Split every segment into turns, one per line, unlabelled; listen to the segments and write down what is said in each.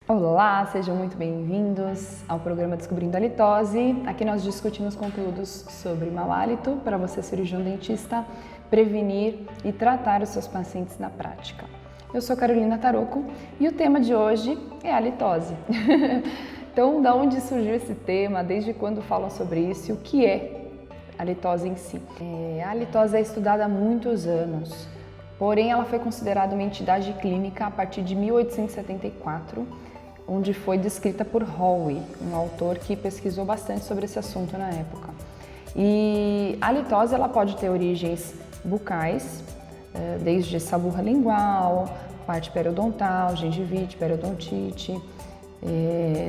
Olá, sejam muito bem-vindos ao programa Descobrindo a Litose. Aqui nós discutimos conteúdos sobre mau hálito para você, cirurgião dentista, prevenir e tratar os seus pacientes na prática. Eu sou Carolina Taroco e o tema de hoje é a litose. Então, da onde surgiu esse tema? Desde quando falam sobre isso? E o que é a litose em si? A litose é estudada há muitos anos, porém ela foi considerada uma entidade clínica a partir de 1874, onde foi descrita por Howe, um autor que pesquisou bastante sobre esse assunto na época. E a litose ela pode ter origens bucais, desde saburra lingual, parte periodontal, gengivite, periodontite,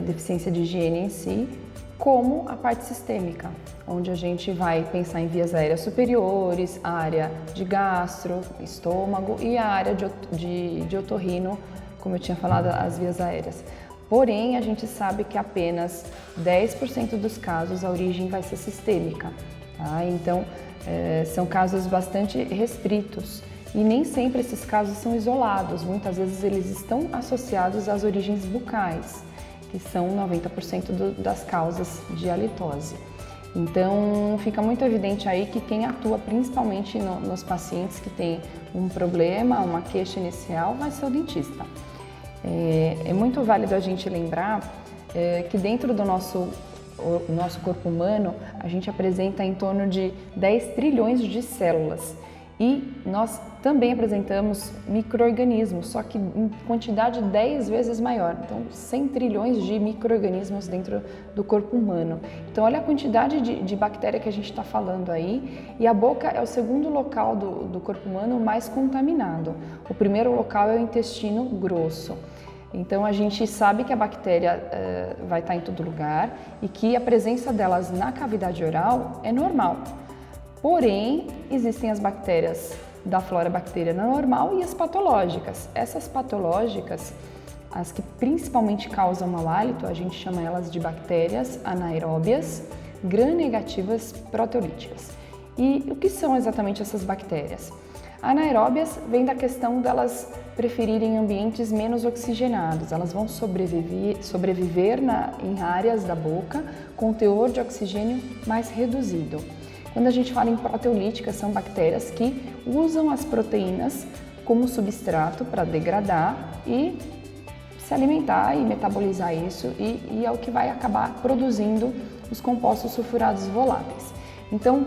deficiência de higiene em si, como a parte sistêmica, onde a gente vai pensar em vias aéreas superiores, a área de gastro, estômago e a área de otorrino, como eu tinha falado, as vias aéreas. Porém, a gente sabe que apenas 10% dos casos a origem vai ser sistêmica, tá? Então, são casos bastante restritos e nem sempre esses casos são isolados, muitas vezes eles estão associados às origens bucais, que são 90% das causas de halitose. Então, fica muito evidente aí que quem atua principalmente nos pacientes que têm um problema, uma queixa inicial, vai ser o dentista. É muito válido a gente lembrar que dentro do nosso corpo humano, a gente apresenta em torno de 10 trilhões de células e nós também apresentamos micro-organismos, só que em quantidade 10 vezes maior, então 100 trilhões de micro-organismos dentro do corpo humano. Então olha a quantidade de bactéria que a gente está falando aí, e a boca é o segundo local do corpo humano mais contaminado. O primeiro local é o intestino grosso. Então a gente sabe que a bactéria vai estar em todo lugar e que a presença delas na cavidade oral é normal. Porém, existem as bactérias da flora bacteriana normal e as patológicas. Essas patológicas, as que principalmente causam mau hálito, a gente chama elas de bactérias anaeróbias gram-negativas proteolíticas. E o que são exatamente essas bactérias? Anaeróbias vem da questão delas preferirem ambientes menos oxigenados. Elas vão sobreviver em áreas da boca com teor de oxigênio mais reduzido. Quando a gente fala em proteolíticas, são bactérias que usam as proteínas como substrato para degradar e se alimentar e metabolizar isso, e é o que vai acabar produzindo os compostos sulfurados voláteis. Então,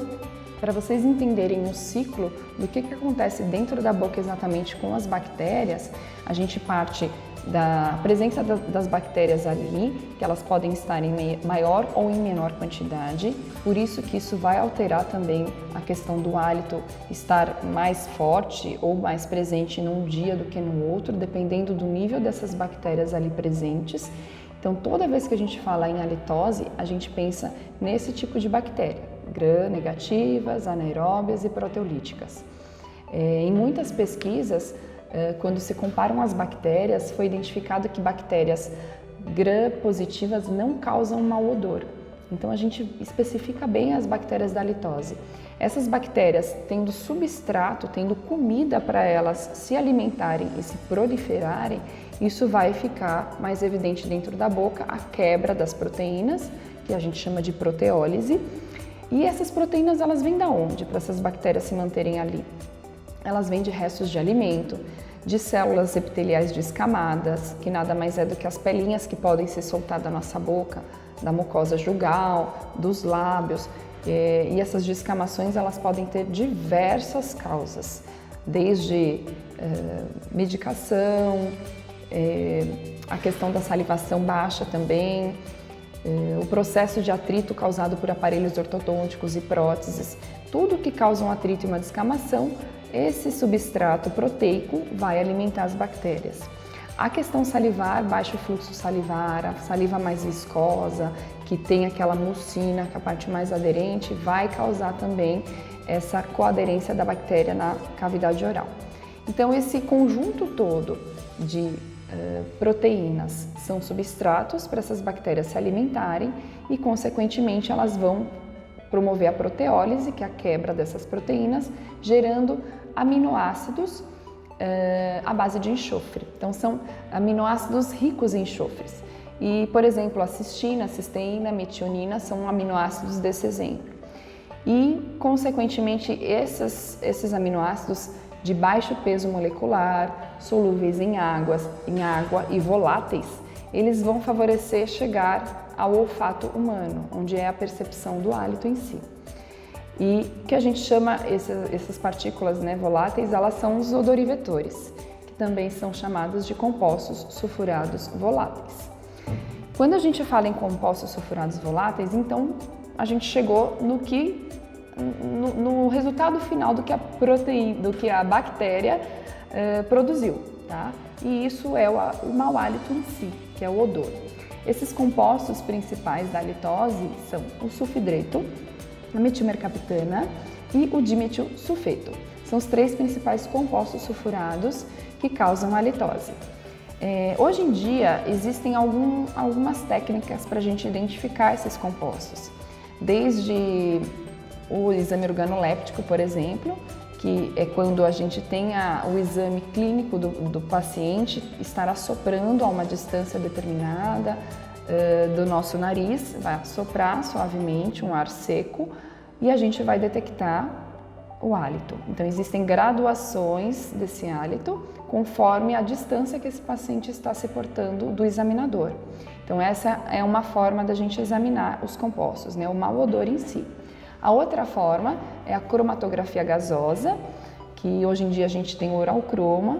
para vocês entenderem o ciclo do que acontece dentro da boca exatamente com as bactérias, a gente parte da presença das bactérias ali, que elas podem estar em maior ou em menor quantidade, por isso que isso vai alterar também a questão do hálito estar mais forte ou mais presente num dia do que no outro, dependendo do nível dessas bactérias ali presentes. Então, toda vez que a gente fala em halitose, a gente pensa nesse tipo de bactéria, gram-negativas, anaeróbias e proteolíticas. Em muitas pesquisas, quando se comparam as bactérias, foi identificado que bactérias gram-positivas não causam mau odor. Então, a gente especifica bem as bactérias da halitose. Essas bactérias, tendo substrato, tendo comida para elas se alimentarem e se proliferarem, isso vai ficar mais evidente dentro da boca, a quebra das proteínas, que a gente chama de proteólise. E essas proteínas, elas vêm da onde para essas bactérias se manterem ali? Elas vêm de restos de alimento, de células epiteliais descamadas, que nada mais é do que as pelinhas que podem ser soltadas da nossa boca, da mucosa jugal, dos lábios. E essas descamações, elas podem ter diversas causas, desde medicação, a questão da salivação baixa também, o processo de atrito causado por aparelhos ortodônticos e próteses, tudo que causa um atrito e uma descamação, esse substrato proteico vai alimentar as bactérias. A questão salivar, baixo fluxo salivar, a saliva mais viscosa, que tem aquela mucina, que é a parte mais aderente, vai causar também essa coaderência da bactéria na cavidade oral. Então, esse conjunto todo de proteínas são substratos para essas bactérias se alimentarem e, consequentemente, elas vão promover a proteólise, que é a quebra dessas proteínas, gerando aminoácidos à base de enxofre. Então são aminoácidos ricos em enxofres. E, por exemplo, a cistina, a cisteína, a metionina são aminoácidos desse exemplo. E, consequentemente, esses aminoácidos de baixo peso molecular, solúveis em água e voláteis, eles vão favorecer chegar ao olfato humano, onde é a percepção do hálito em si. E que a gente chama essas partículas, né, voláteis, elas são os odorivetores, que também são chamados de compostos sulfurados voláteis. Quando a gente fala em compostos sulfurados voláteis, então a gente chegou no resultado final do que a proteína, do que a bactéria produziu, tá? E isso é o mau hálito em si, que é o odor. Esses compostos principais da halitose são o sulfidreto, a metilmercaptana e o dimetilsulfeto. São os 3 principais compostos sulfurados que causam a halitose. Hoje em dia existem algumas técnicas para a gente identificar esses compostos, desde o exame organoléptico, por exemplo, que é quando a gente tem o exame clínico do paciente estar assoprando a uma distância determinada do nosso nariz, vai assoprar suavemente um ar seco e a gente vai detectar o hálito. Então existem graduações desse hálito conforme a distância que esse paciente está se portando do examinador. Então essa é uma forma da gente examinar os compostos, né, o mau odor em si. A outra forma é a cromatografia gasosa, que hoje em dia a gente tem o oralcroma,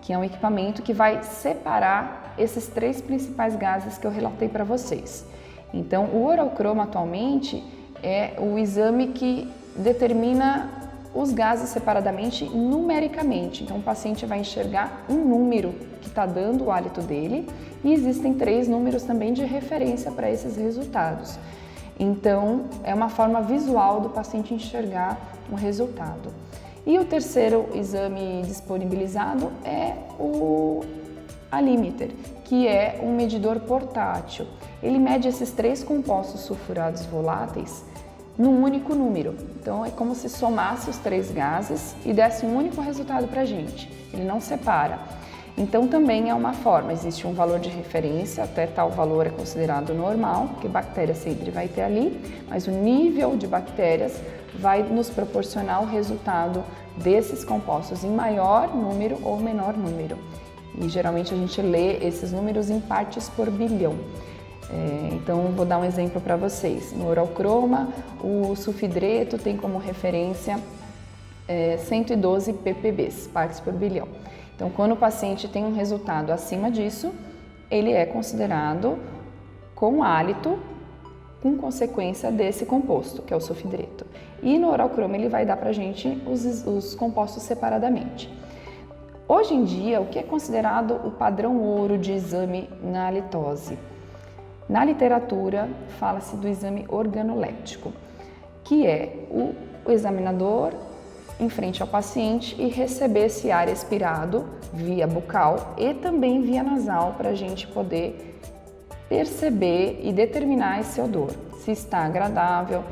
que é um equipamento que vai separar esses 3 principais gases que eu relatei para vocês. Então o oralcroma atualmente é o exame que determina os gases separadamente numericamente. Então o paciente vai enxergar um número que está dando o hálito dele e existem 3 números também de referência para esses resultados. Então é uma forma visual do paciente enxergar o resultado. E o terceiro exame disponibilizado é o alímeter, que é um medidor portátil. Ele mede esses 3 compostos sulfurados voláteis num único número. Então é como se somasse os 3 gases e desse um único resultado para a gente. Ele não separa. Então também é uma forma, existe um valor de referência, até tal valor é considerado normal, porque bactéria sempre vai ter ali, mas o nível de bactérias vai nos proporcionar o resultado desses compostos em maior número ou menor número. E geralmente a gente lê esses números em partes por bilhão. Então vou dar um exemplo para vocês. No oralcroma, o sulfidreto tem como referência 112 ppb, partes por bilhão. Então quando o paciente tem um resultado acima disso, ele é considerado com hálito, com consequência desse composto, que é o sulfidreto. E no oralcroma ele vai dar para a gente os compostos separadamente. Hoje em dia, o que é considerado o padrão ouro de exame na halitose? Na literatura, fala-se do exame organoléptico, que é o examinador em frente ao paciente e receber esse ar expirado via bucal e também via nasal para a gente poder perceber e determinar esse odor, se está agradável,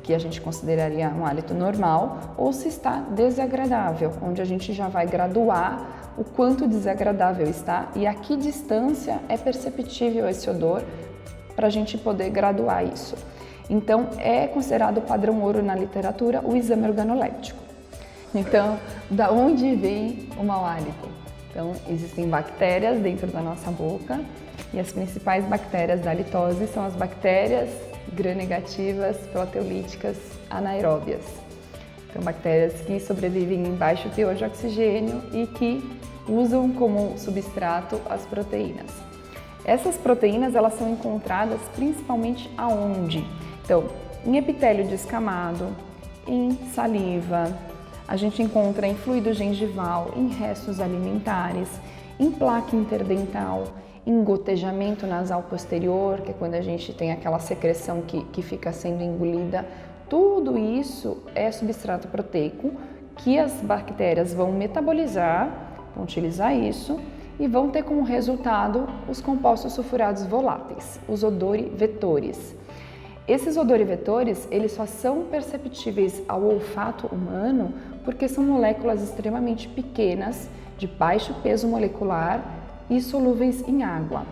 que a gente consideraria um hálito normal, ou se está desagradável, onde a gente já vai graduar o quanto desagradável está e a que distância é perceptível esse odor para a gente poder graduar isso. Então, é considerado padrão ouro na literatura o exame organoléptico. Então, da onde vem o mau hálito? Então, existem bactérias dentro da nossa boca e as principais bactérias da halitose são as bactérias gram-negativas, proteolíticas, anaeróbias. Então, bactérias que sobrevivem em baixo teor de oxigênio e que usam como substrato as proteínas. Essas proteínas, elas são encontradas principalmente aonde? Então, em epitélio descamado, em saliva, a gente encontra em fluido gengival, em restos alimentares, em placa interdental, em gotejamento nasal posterior, que é quando a gente tem aquela secreção que fica sendo engolida. Tudo isso é substrato proteico que as bactérias vão metabolizar, vão utilizar isso e vão ter como resultado os compostos sulfurados voláteis, os odorivetores. Esses odorivetores, eles só são perceptíveis ao olfato humano porque são moléculas extremamente pequenas de baixo peso molecular e solúveis em água.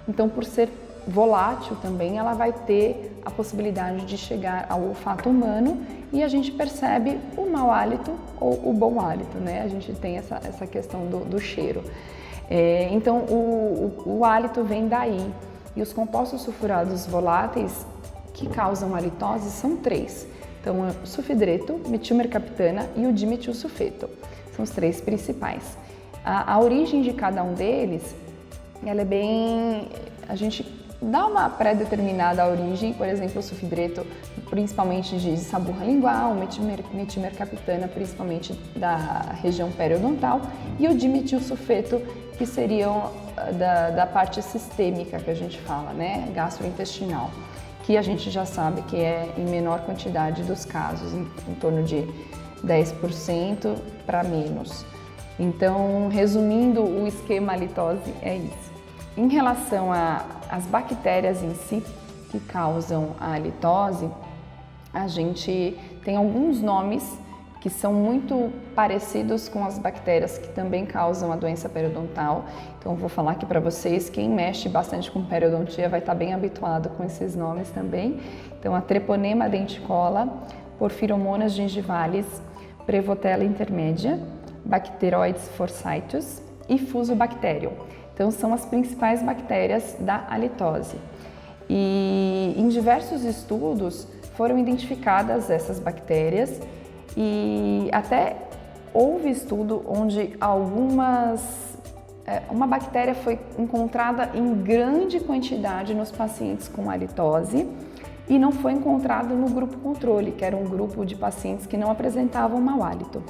Então, por ser volátil também, ela vai ter a possibilidade de chegar ao olfato humano e a gente percebe o mau hálito ou o bom hálito, né? A gente tem essa questão do cheiro. Então, o hálito vem daí. E os compostos sulfurados voláteis que causam halitose são 3. Então, o sulfidreto, metilmercaptana e o dimetilsulfeto. São os 3 principais. A origem de cada um deles, ela é bem... A gente dá uma pré-determinada origem, por exemplo, o sulfidreto, principalmente de saburra lingual, o metilmercaptana, principalmente da região periodontal, e o dimetilsulfeto, que seriam da parte sistêmica que a gente fala, né, gastrointestinal, que a gente já sabe que é em menor quantidade dos casos, em torno de 10% para menos. Então, resumindo, o esquema halitose é isso. Em relação às bactérias em si que causam a halitose, a gente tem alguns nomes que são muito parecidos com as bactérias que também causam a doença periodontal. Então, eu vou falar aqui para vocês, quem mexe bastante com periodontia vai estar bem habituado com esses nomes também. Então, a Treponema denticola, Porphyromonas gingivalis, Prevotella intermedia, Bacteroides forsythus e Fusobacterium. Então, são as principais bactérias da halitose. E em diversos estudos foram identificadas essas bactérias e até houve estudo onde uma bactéria foi encontrada em grande quantidade nos pacientes com halitose e não foi encontrada no grupo controle, que era um grupo de pacientes que não apresentavam mau hálito.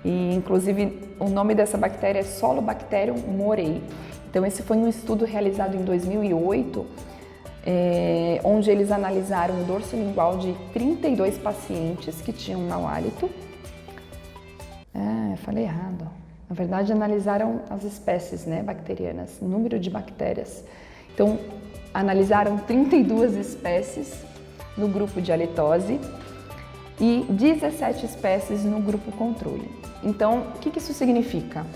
E, inclusive, o nome dessa bactéria é Solobacterium morei. Então, esse foi um estudo realizado em 2008, onde eles analisaram o dorso lingual de 32 pacientes que tinham mau hálito. Falei errado. Na verdade, analisaram as espécies, né, bacterianas, número de bactérias. Então, analisaram 32 espécies no grupo de halitose e 17 espécies no grupo controle. Então, o que isso significa?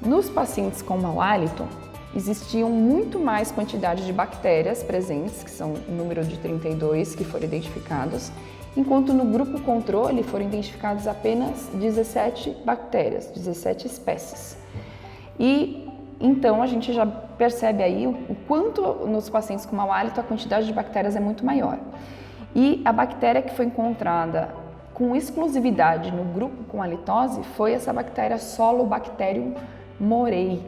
Nos pacientes com mau hálito, existiam muito mais quantidade de bactérias presentes, que são o número de 32 que foram identificados, enquanto no grupo controle foram identificados apenas 17 bactérias, 17 espécies. E então a gente já percebe aí o quanto nos pacientes com mau hálito a quantidade de bactérias é muito maior. E a bactéria que foi encontrada com exclusividade no grupo com halitose foi essa bactéria Solobacterium morei.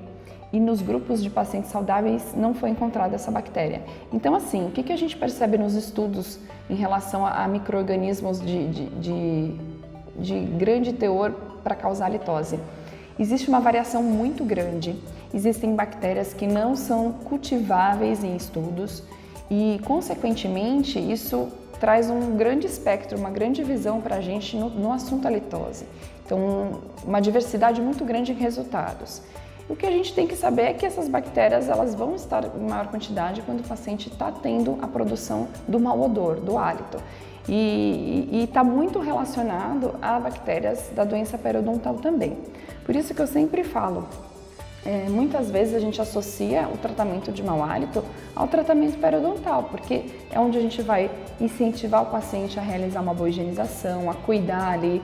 E nos grupos de pacientes saudáveis não foi encontrada essa bactéria. Então, assim, o que a gente percebe nos estudos em relação a micro-organismos de grande teor para causar halitose? Existe uma variação muito grande. Existem bactérias que não são cultiváveis em estudos e, consequentemente, isso traz um grande espectro, uma grande visão para a gente no assunto halitose. Então, uma diversidade muito grande em resultados. O que a gente tem que saber é que essas bactérias elas vão estar em maior quantidade quando o paciente está tendo a produção do mau odor, do hálito. E está muito relacionado a bactérias da doença periodontal também. Por isso que eu sempre falo, muitas vezes a gente associa o tratamento de mau hálito ao tratamento periodontal, porque é onde a gente vai incentivar o paciente a realizar uma boa higienização, a cuidar ali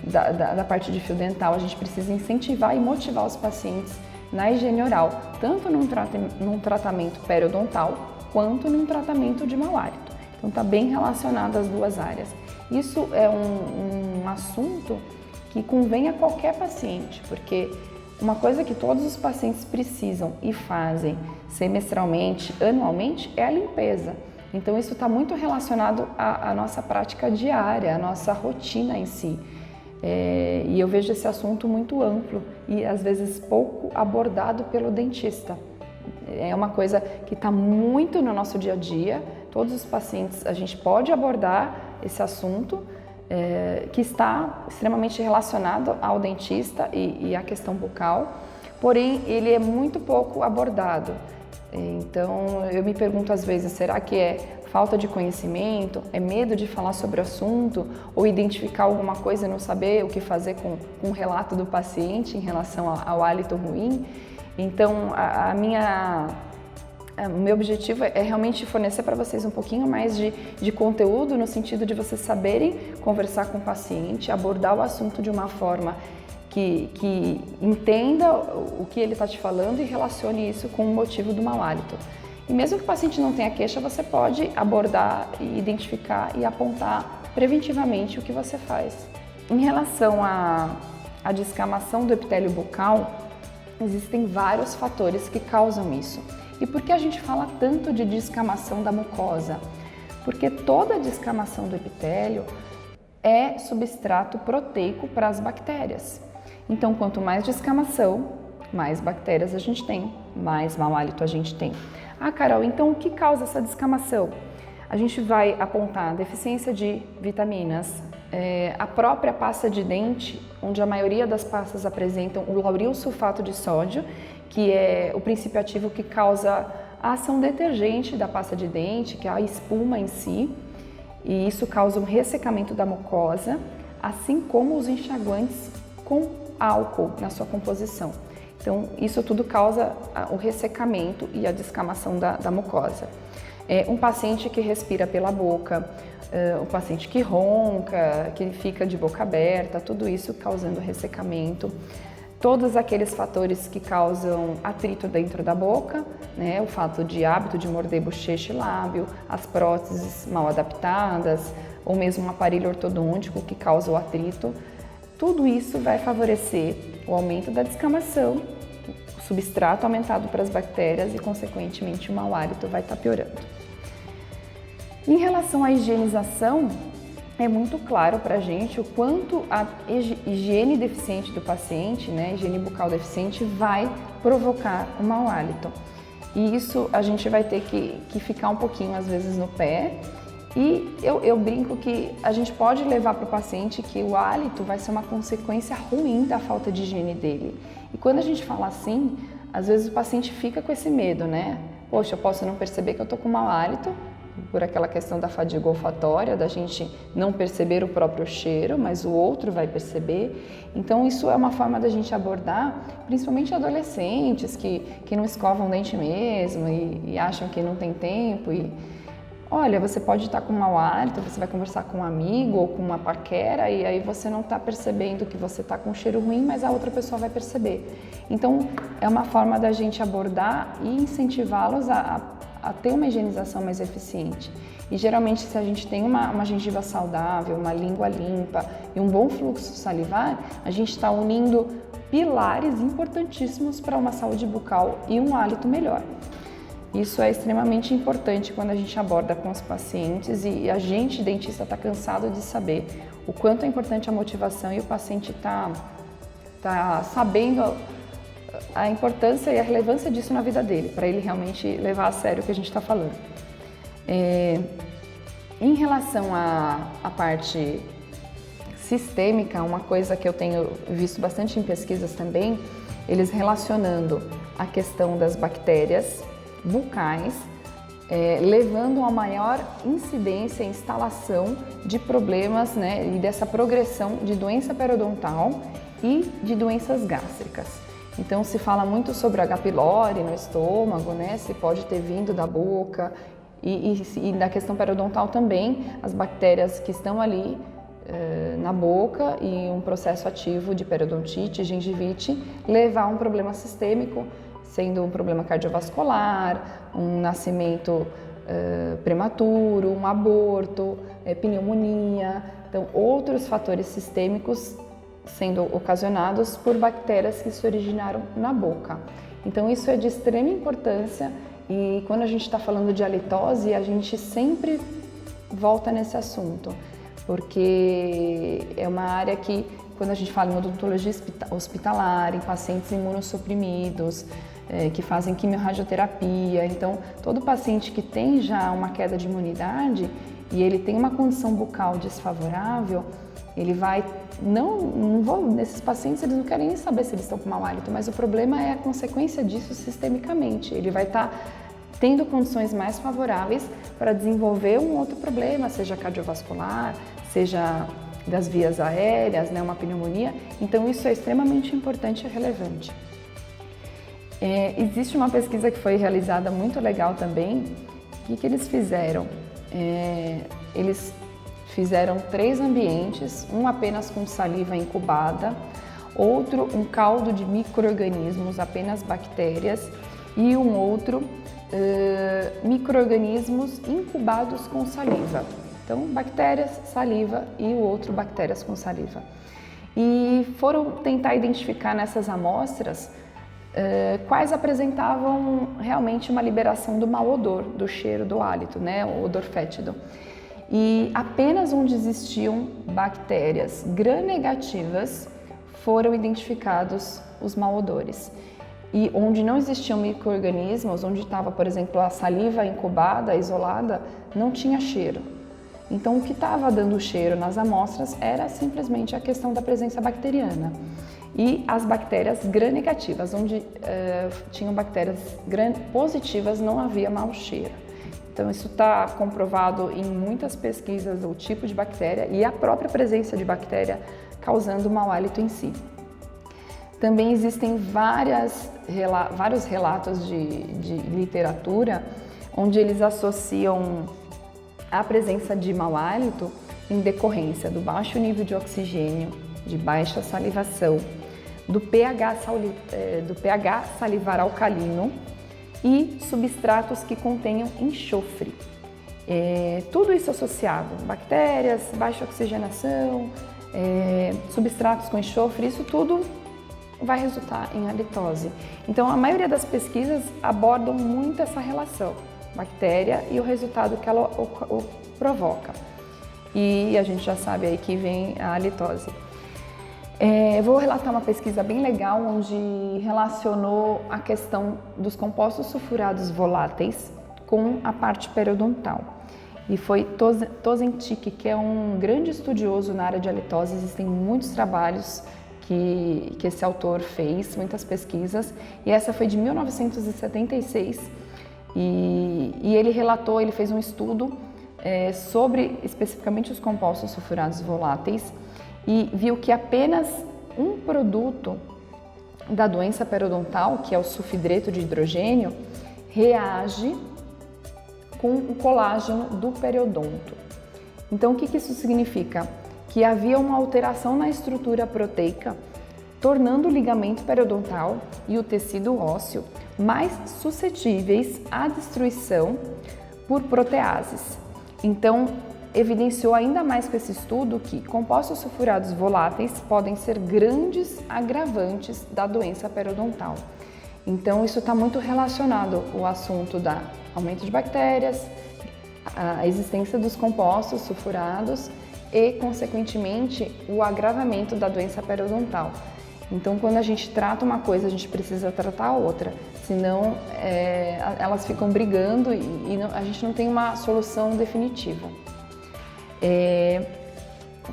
da parte de fio dental. A gente precisa incentivar e motivar os pacientes na higiene oral, tanto num tratamento periodontal quanto num tratamento de mau hálito. Então está bem relacionado às duas áreas. Isso é um assunto que convém a qualquer paciente, porque uma coisa que todos os pacientes precisam e fazem semestralmente, anualmente, é a limpeza. Então isso está muito relacionado à nossa prática diária, à nossa rotina em si. E eu vejo esse assunto muito amplo e às vezes pouco abordado pelo dentista. É uma coisa que está muito no nosso dia a dia, todos os pacientes a gente pode abordar esse assunto, que está extremamente relacionado ao dentista e à questão bucal, porém ele é muito pouco abordado. Então, eu me pergunto às vezes, será que é falta de conhecimento, é medo de falar sobre o assunto, ou identificar alguma coisa e não saber o que fazer com o relato do paciente em relação ao hálito ruim? Então, o meu objetivo é realmente fornecer para vocês um pouquinho mais de conteúdo, no sentido de vocês saberem conversar com o paciente, abordar o assunto de uma forma que entenda o que ele está te falando e relacione isso com o motivo do mau hálito. E mesmo que o paciente não tenha queixa, você pode abordar, identificar e apontar preventivamente o que você faz. Em relação à descamação do epitélio bucal, existem vários fatores que causam isso. E por que a gente fala tanto de descamação da mucosa? Porque toda descamação do epitélio é substrato proteico para as bactérias. Então, quanto mais descamação, mais bactérias a gente tem, mais mau hálito a gente tem. Ah, Carol, então o que causa essa descamação? A gente vai apontar deficiência de vitaminas, a própria pasta de dente, onde a maioria das pastas apresentam o lauryl sulfato de sódio, que é o princípio ativo que causa a ação detergente da pasta de dente, que é a espuma em si, e isso causa um ressecamento da mucosa, assim como os enxaguantes com álcool na sua composição. Então, isso tudo causa o ressecamento e a descamação da mucosa. Um paciente que respira pela boca, um paciente que ronca, que fica de boca aberta, tudo isso causando ressecamento. Todos aqueles fatores que causam atrito dentro da boca, né? O fato de hábito de morder bochecha e lábio, as próteses mal adaptadas, ou mesmo um aparelho ortodôntico que causa o atrito. Tudo isso vai favorecer o aumento da descamação, o substrato aumentado para as bactérias e, consequentemente, o mau hálito vai estar piorando. Em relação à higienização, é muito claro para a gente o quanto a higiene deficiente do paciente, né, higiene bucal deficiente, vai provocar o mau hálito. E isso a gente vai ter que ficar um pouquinho, às vezes, no pé. E eu brinco que a gente pode levar para o paciente que o hálito vai ser uma consequência ruim da falta de higiene dele. E quando a gente fala assim, às vezes o paciente fica com esse medo, né? Poxa, eu posso não perceber que eu estou com mau hálito, por aquela questão da fadiga olfatória, da gente não perceber o próprio cheiro, mas o outro vai perceber. Então isso é uma forma da gente abordar, principalmente adolescentes que não escovam o dente mesmo e acham que não tem tempo. Olha, você pode estar com mau hálito, você vai conversar com um amigo ou com uma paquera e aí você não está percebendo que você está com um cheiro ruim, mas a outra pessoa vai perceber. Então, é uma forma da gente abordar e incentivá-los a ter uma higienização mais eficiente. E geralmente, se a gente tem uma gengiva saudável, uma língua limpa e um bom fluxo salivar, a gente está unindo pilares importantíssimos para uma saúde bucal e um hálito melhor. Isso é extremamente importante quando a gente aborda com os pacientes e a gente, dentista, está cansado de saber o quanto é importante a motivação e o paciente tá sabendo a importância e a relevância disso na vida dele, para ele realmente levar a sério o que a gente está falando. Em relação à parte sistêmica, uma coisa que eu tenho visto bastante em pesquisas também, eles relacionando a questão das bactérias bucais, levando a maior incidência e instalação de problemas, né, e dessa progressão de doença periodontal e de doenças gástricas. Então se fala muito sobre H. pylori no estômago, né, se pode ter vindo da boca e da questão periodontal também, as bactérias que estão ali na boca e um processo ativo de periodontite, gengivite, levar a um problema sistêmico, sendo um problema cardiovascular, um nascimento prematuro, um aborto, pneumonia. Então, outros fatores sistêmicos sendo ocasionados por bactérias que se originaram na boca. Então, isso é de extrema importância e quando a gente está falando de halitose, a gente sempre volta nesse assunto, porque é uma área que, quando a gente fala em odontologia hospitalar, em pacientes imunossuprimidos, que fazem quimiorradioterapia. Então, todo paciente que tem já uma queda de imunidade e ele tem uma condição bucal desfavorável, ele vai, nesses pacientes eles não querem nem saber se eles estão com mau hálito, mas o problema é a consequência disso sistemicamente. Ele vai estar tendo condições mais favoráveis para desenvolver um outro problema, seja cardiovascular, seja das vias aéreas, né, uma pneumonia. Então isso é extremamente importante e relevante. Existe uma pesquisa que foi realizada muito legal também. O que eles fizeram? Eles fizeram 3 ambientes, um apenas com saliva incubada, outro um caldo de micro-organismos, apenas bactérias, e um outro micro-organismos incubados com saliva. Então, bactérias, saliva e o outro bactérias com saliva. E foram tentar identificar nessas amostras quais apresentavam realmente uma liberação do mau odor, do cheiro, do hálito, né, o odor fétido. E apenas onde existiam bactérias gram-negativas foram identificados os mau odores. E onde não existiam micro-organismos, onde estava, por exemplo, a saliva incubada, isolada, não tinha cheiro. Então, o que estava dando cheiro nas amostras era simplesmente a questão da presença bacteriana. E as bactérias gram-negativas, onde tinham bactérias gram-positivas, não havia mau cheiro. Então, isso está comprovado em muitas pesquisas, o tipo de bactéria e a própria presença de bactéria causando mau hálito em si. Também existem vários relatos de literatura onde eles associam a presença de mau hálito em decorrência do baixo nível de oxigênio, de baixa salivação, do pH salivar alcalino e substratos que contenham enxofre. Tudo isso associado, bactérias, baixa oxigenação, substratos com enxofre, isso tudo vai resultar em halitose. Então, a maioria das pesquisas abordam muito essa relação, bactéria e o resultado que ela provoca. E a gente já sabe aí que vem a halitose. Vou relatar uma pesquisa bem legal onde relacionou a questão dos compostos sulfurados voláteis com a parte periodontal. E foi Tozentik, que é um grande estudioso na área de halitose. Existem muitos trabalhos que esse autor fez, muitas pesquisas, e essa foi de 1976, e ele fez um estudo sobre especificamente os compostos sulfurados voláteis e viu que apenas um produto da doença periodontal, que é o sulfidreto de hidrogênio, reage com o colágeno do periodonto. Então, o que isso significa? Que havia uma alteração na estrutura proteica, tornando o ligamento periodontal e o tecido ósseo mais suscetíveis à destruição por proteases. Então, evidenciou ainda mais com esse estudo que compostos sulfurados voláteis podem ser grandes agravantes da doença periodontal. Então, isso está muito relacionado ao assunto do aumento de bactérias, a existência dos compostos sulfurados e, consequentemente, o agravamento da doença periodontal. Então, quando a gente trata uma coisa, a gente precisa tratar a outra, senão elas ficam brigando e a gente não tem uma solução definitiva.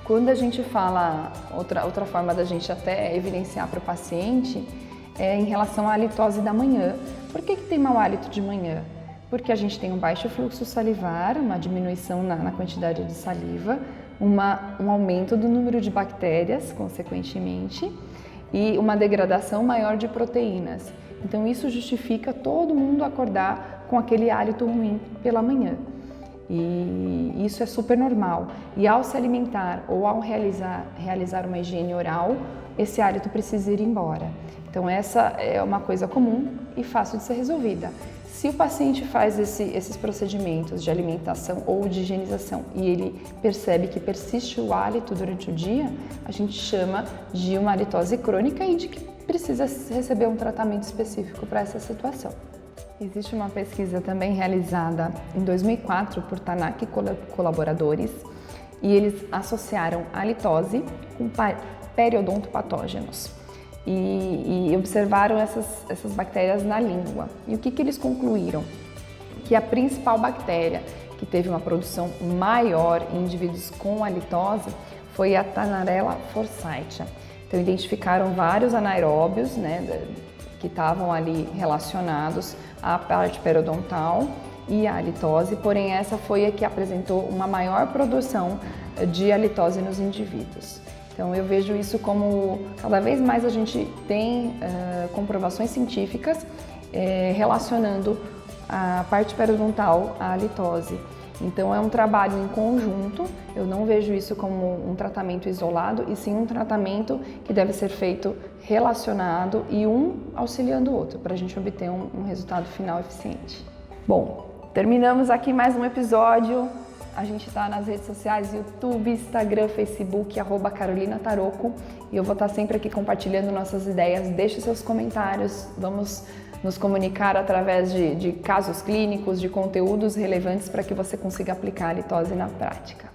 Quando a gente fala, outra forma da gente até evidenciar para o paciente é em relação à halitose da manhã. Por que tem mau hálito de manhã? Porque a gente tem um baixo fluxo salivar, uma diminuição na quantidade de saliva, um aumento do número de bactérias, consequentemente, e uma degradação maior de proteínas. Então isso justifica todo mundo acordar com aquele hálito ruim pela manhã. E isso é super normal. E ao se alimentar ou ao realizar uma higiene oral, esse hálito precisa ir embora. Então essa é uma coisa comum e fácil de ser resolvida. Se o paciente faz esses procedimentos de alimentação ou de higienização e ele percebe que persiste o hálito durante o dia, a gente chama de uma halitose crônica e de que precisa receber um tratamento específico para essa situação. Existe uma pesquisa também realizada em 2004 por Tanaka e colaboradores e eles associaram a halitose com periodontopatógenos. E observaram essas bactérias na língua. E o que eles concluíram? Que a principal bactéria que teve uma produção maior em indivíduos com halitose foi a Tanarella forsythia. Então, identificaram vários anaeróbios, né, que estavam ali relacionados à parte periodontal e à halitose, porém essa foi a que apresentou uma maior produção de halitose nos indivíduos. Então eu vejo isso como cada vez mais a gente tem comprovações científicas relacionando a parte periodontal à halitose. Então é um trabalho em conjunto, eu não vejo isso como um tratamento isolado, e sim um tratamento que deve ser feito relacionado e um auxiliando o outro, para a gente obter um resultado final eficiente. Bom, terminamos aqui mais um episódio. A gente está nas redes sociais, YouTube, Instagram, Facebook, @CarolinaTarocco, e eu vou estar sempre aqui compartilhando nossas ideias. Deixe seus comentários, vamos nos comunicar através de casos clínicos, de conteúdos relevantes para que você consiga aplicar a halitose na prática.